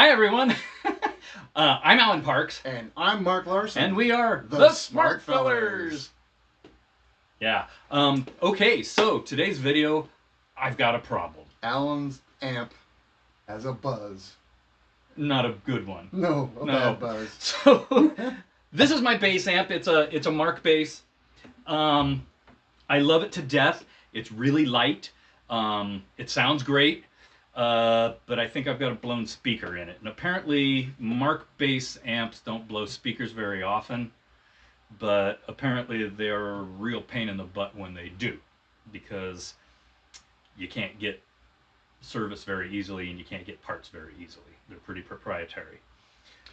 Hi everyone, I'm Alan Parks. And I'm Mark Larson. And we are the Smart Fellers. Yeah, okay, so today's video, I've got a problem. Alan's amp has a buzz. Not a good one. No, bad buzz. So, this is my bass amp. It's a Markbass. I love it to death. It's really light. It sounds great. But I think I've got a blown speaker in it. And apparently Markbass amps don't blow speakers very often, but apparently they're a real pain in the butt when they do, because you can't get service very easily and you can't get parts very easily. They're pretty proprietary.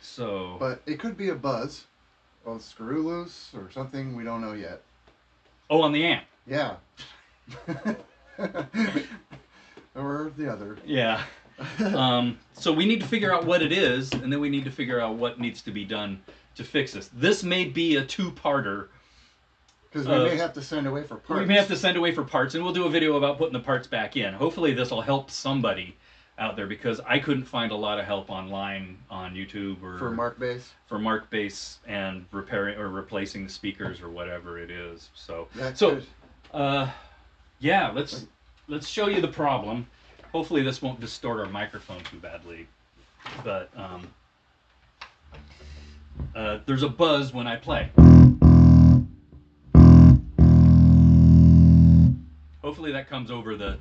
So, but it could be a buzz, a screw loose or something, we don't know yet. Oh, on the amp. Yeah. Or the other. Yeah. So we need to figure out what it is, and then we need to figure out what needs to be done to fix this. This may be a two-parter. Because we may have to send away for parts. We may have to send away for parts, and we'll do a video about putting the parts back in. Hopefully this will help somebody out there, because I couldn't find a lot of help online on YouTube or for Markbass. For Markbass and repairing or replacing the speakers or whatever it is. So yeah, let's show you the problem. Hopefully this won't distort our microphone too badly, but there's a buzz when I play. Hopefully that comes over the...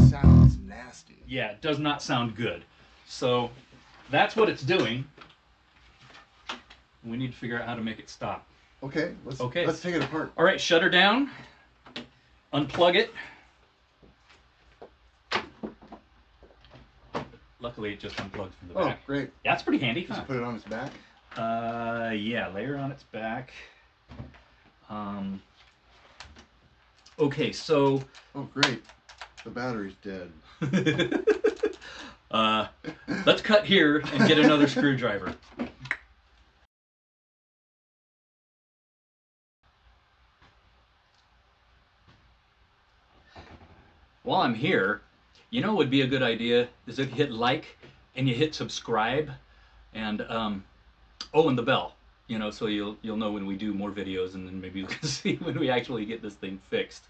Sounds nasty. Yeah, it does not sound good. So that's what it's doing. We need to figure out how to make it stop. Okay, let's take it apart. All right, shut her down. Unplug it. Luckily, it just unplugs from the back. Oh, great. Yeah, that's pretty handy. Just put it on its back? Yeah, lay her on its back. Okay, so... Oh, great. The battery's dead. Let's cut here and get another screwdriver. While I'm here, you know what would be a good idea is if you hit like and you hit subscribe, and oh, and the bell, you know, so you'll know when we do more videos, and then maybe you can see when we actually get this thing fixed.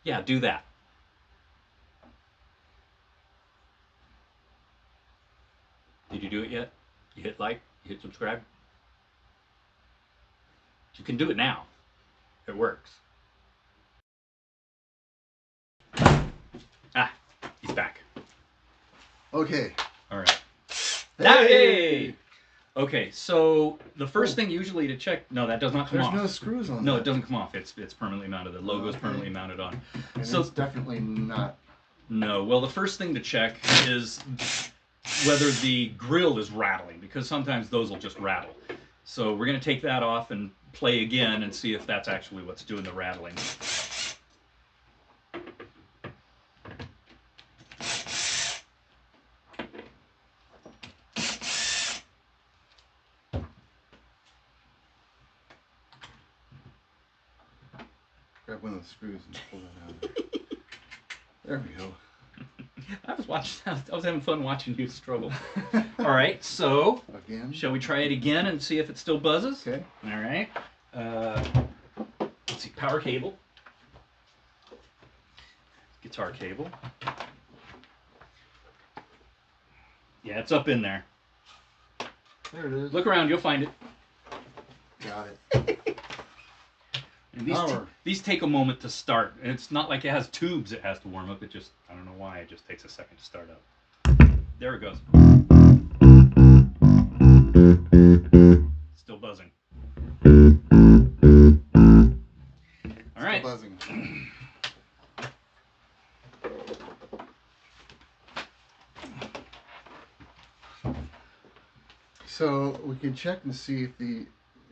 Yeah, do that. Did you do it yet? You hit like, you hit subscribe? You can do it now. It works. Ah, he's back. Okay. All right. Hey! Okay, so the first thing usually to check... No, that does not come off. There's no screws on No, that. it doesn't come off. It's permanently mounted. The logo's permanently mounted on. And so it's definitely not. No. Well, the first thing to check is whether the grill is rattling, because sometimes those will just rattle. So we're going to take that off and play again and see if that's actually what's doing the rattling. Grab one of the screws and pull that out. There we go. I was having fun watching you struggle. All right, so again, shall we try it again and see if it still buzzes? Okay. All right. Let's see, power cable, guitar cable. Yeah, it's up in there. There it is. Look around, you'll find it. Got it. And these take a moment to start. And it's not like it has tubes it has to warm up. It just, I don't know why, it just takes a second to start up. There it goes. Still buzzing. All right. Still buzzing. So we can check and see if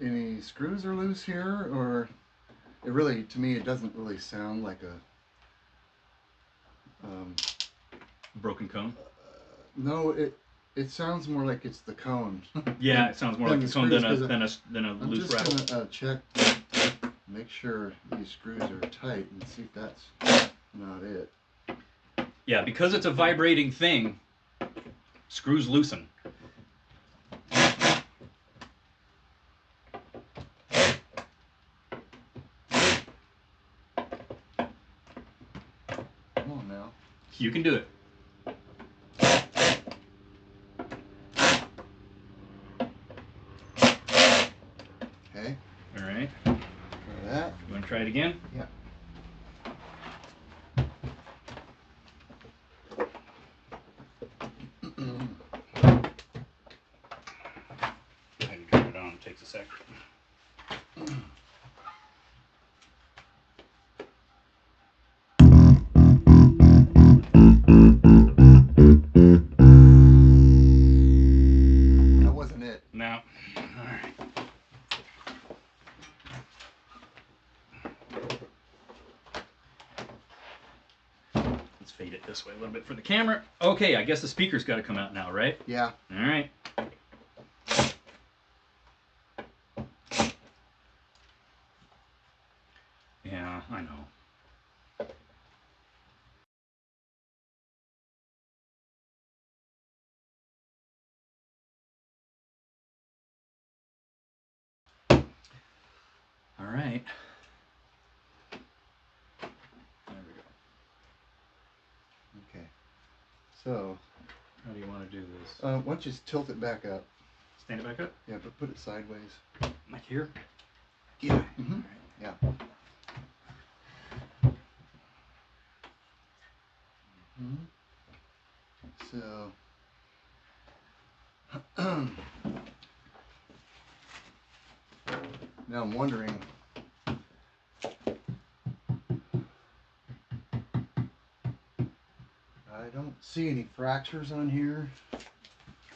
any screws are loose here, or it really, to me, it doesn't really sound like a broken cone. No, it sounds more like it's the cone. Yeah, it sounds more like a cone than a loose rattle. I'm just gonna check, make sure these screws are tight, and see if that's not it. Yeah, because it's a vibrating thing, screws loosen. Come on now. You can do it. Okay. All right. Try that. You want to try it again? Yeah. Go ahead and turn it on. It takes a sec. That wasn't it. Now, all right. Let's fade it this way a little bit for the camera. Okay, I guess the speaker's got to come out now, right? Yeah. All right. Yeah, I know. All right. There we go. Okay. So, How do you want to do this? why don't you just tilt it back up? Stand it back up? Yeah, but put it sideways. Like here? Yeah. Mm-hmm. Yeah. Mm-hmm. So, now I'm wondering. I don't see any fractures on here.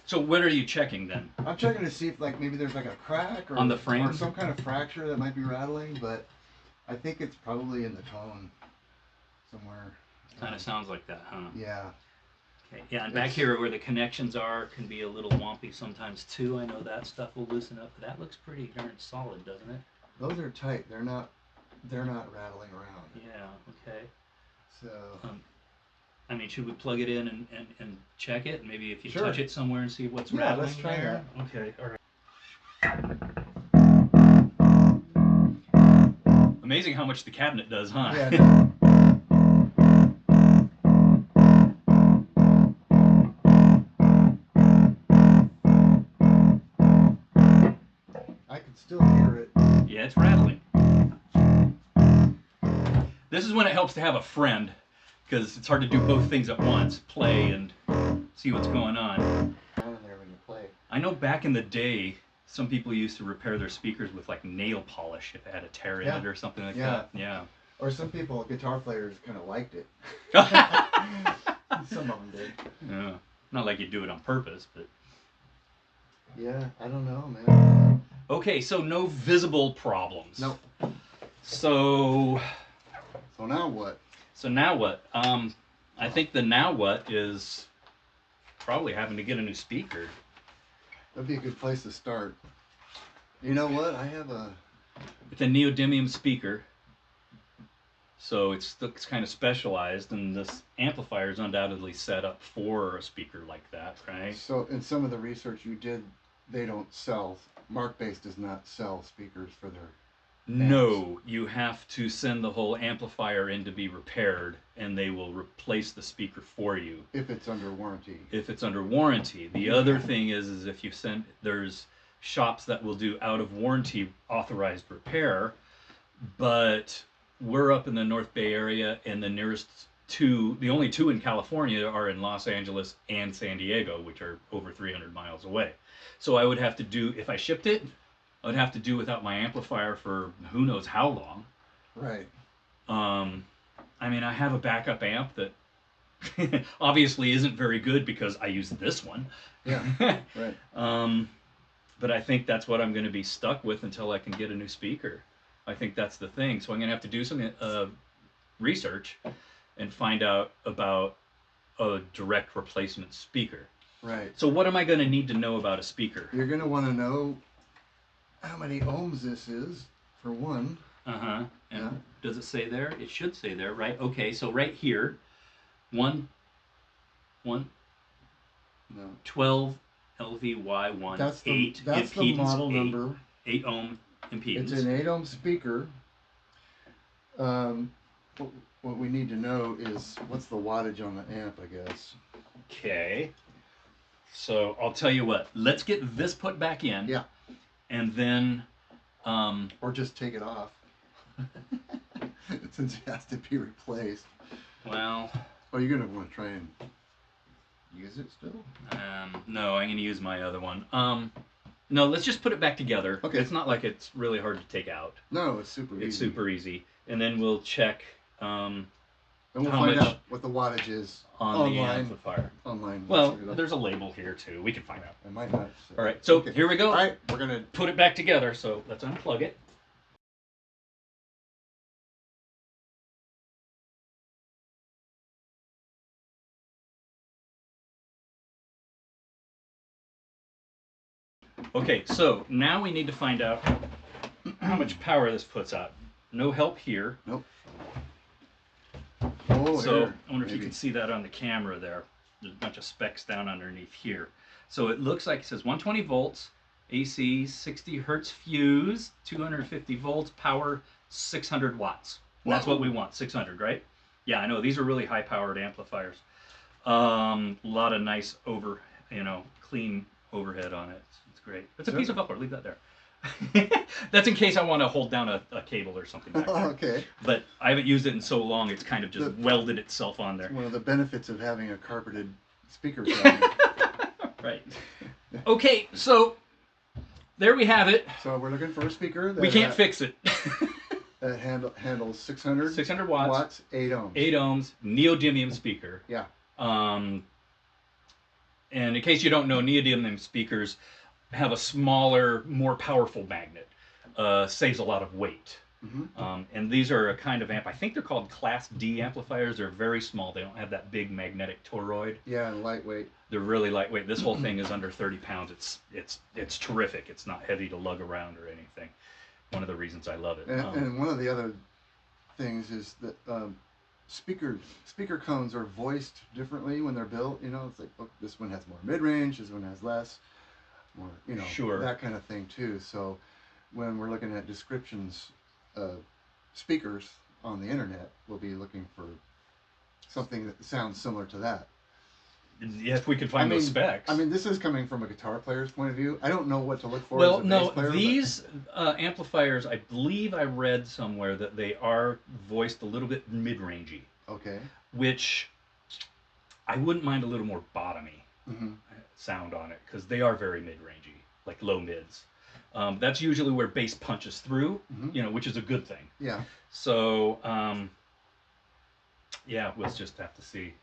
So what are you checking then? I'm checking to see if like maybe there's like a crack or On the frame? or some kind of fracture that might be rattling, but I think it's probably in the tone somewhere. Kind of sounds like that, huh? Yeah. Okay. Yeah, and back here where the connections are can be a little wompy sometimes too. I know that stuff will loosen up. But that looks pretty darn solid, doesn't it? Those are tight. They're not rattling around. Yeah. Okay. So I mean, should we plug it in and check it? Maybe if you Sure. touch it somewhere and see what's Yeah, rattling let's try there. Okay. All right. Amazing how much the cabinet does, huh? yeah. I can still hear it. Yeah, it's rattling. This is when it helps to have a friend, because it's hard to do both things at once, play and see what's going on. Down in there when you play. I know back in the day, some people used to repair their speakers with like nail polish if it had a tear in it or something like that. Yeah. Or some people, guitar players, kind of liked it. Some of them did. Yeah. Not like you do it on purpose, but. Yeah, I don't know, man. Okay, so no visible problems. Nope. So now what? So now what? I think the now what is probably having to get a new speaker. That'd be a good place to start. You know what? I have It's a neodymium speaker. So it's kind of specialized, and this amplifier is undoubtedly set up for a speaker like that, right? So in some of the research you did, they don't sell. Markbass does not sell speakers for their No, you have to send the whole amplifier in to be repaired, and they will replace the speaker for you. If it's under warranty. If it's under warranty. The other thing is if you send, there's shops that will do out of warranty authorized repair, but we're up in the North Bay area, and the nearest two, the only two in California are in Los Angeles and San Diego, which are over 300 miles away. So I would have to do, if I shipped it, I would have to do without my amplifier for who knows how long. Right. I mean, I have a backup amp that obviously isn't very good because I use this one. Yeah. Right. But I think that's what I'm going to be stuck with until I can get a new speaker. I think that's the thing. So I'm going to have to do some research and find out about a direct replacement speaker. Right. So what am I going to need to know about a speaker? You're going to want to know how many ohms this is, for one. And does it say there? It should say there, right? Okay, so right here, 1 one No. 12 LVY1 That's the 8 that's the impedance, model 8, number. 8 ohm impedance. It's an 8 ohm speaker. What we need to know is what's the wattage on the amp, I guess. Okay. So I'll tell you what. Let's get this put back in. Yeah. And then. Or just take it off. Since it has to be replaced. Well. Oh, you're gonna want to try and use it still? No, I'm gonna use my other one. No, let's just put it back together. Okay. It's not like it's really hard to take out. No, it's super easy. It's super easy. And then we'll check. And we'll how find much out what the wattage is on the amplifier. Online. Well, there's a label here too. We can find out. I might not. All right, so here we go. All right, we're gonna Put it back together. So let's unplug it. Okay, so now we need to find out how much power this puts out. No help here. Nope. Oh, So here, I wonder if you maybe. can see that on the camera there. There's a bunch of specs down underneath here. So it looks like it says 120 volts, AC 60 hertz fuse, 250 volts, power 600 watts. And that's what we want, 600, right? Yeah, I know these are really high powered amplifiers. A lot of nice clean overhead on it. It's great. It's a piece of upper. Leave that there. That's in case I want to hold down a cable or something back there. Okay. But I haven't used it in so long, it's kind of just welded itself on there. It's one of the benefits of having a carpeted speaker cabinet. Right. Okay, so there we have it. So we're looking for a speaker that We can't fix it. that handles 600 600 watts, 8 ohms. 8 ohms, neodymium speaker. Yeah. And in case you don't know, neodymium speakers have a smaller, more powerful magnet. Saves a lot of weight. Mm-hmm. And these are a kind of amp. I think they're called Class D amplifiers. They're very small. They don't have that big magnetic toroid. Yeah, and lightweight. They're really lightweight. This whole thing is under 30 pounds. It's terrific. It's not heavy to lug around or anything. One of the reasons I love it. And one of the other things is that speaker cones are voiced differently when they're built. You know, it's like, oh, this one has more mid-range, this one has less, more, you know, Sure. that kind of thing too. So when we're looking at descriptions of speakers on the internet, we'll be looking for something that sounds similar to that. If we could find those specs. I mean, this is coming from a guitar player's point of view. I don't know what to look for. Well, as a no, bass player, these amplifiers, I believe I read somewhere that they are voiced a little bit mid-rangey. Okay. Which I wouldn't mind a little more bottomy sound on it, because they are very mid-rangey, like low mids. That's usually where bass punches through, which is a good thing. Yeah. So, yeah, we'll just have to see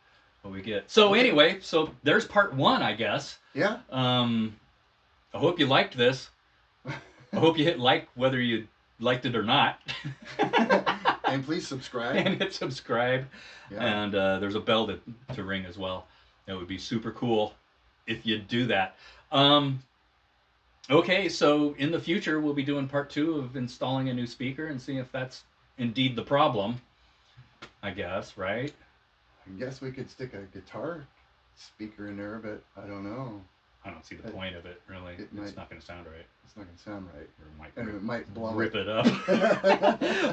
what we get. So anyway, so there's part 1, I guess. Yeah. I hope you liked this. I hope you hit like whether you liked it or not. And please subscribe. And hit subscribe. Yeah. And there's a bell to ring as well. That would be super cool if you do that. Okay, so in the future, we'll be doing part 2 of installing a new speaker and seeing if that's indeed the problem, I guess, right? I guess we could stick a guitar speaker in there, but I don't know. I don't see the point of it, really. It's not going to sound right. It's not going to sound right. Or It might blow rip it up.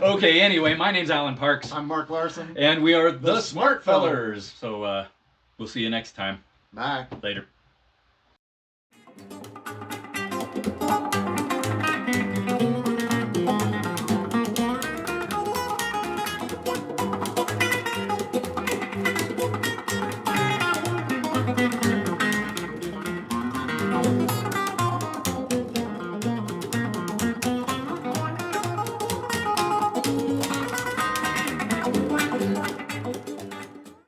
Okay, anyway, my name's Alan Parks. I'm Mark Larson. And we are the Smart Fellers. So we'll see you next time. Bye. Later.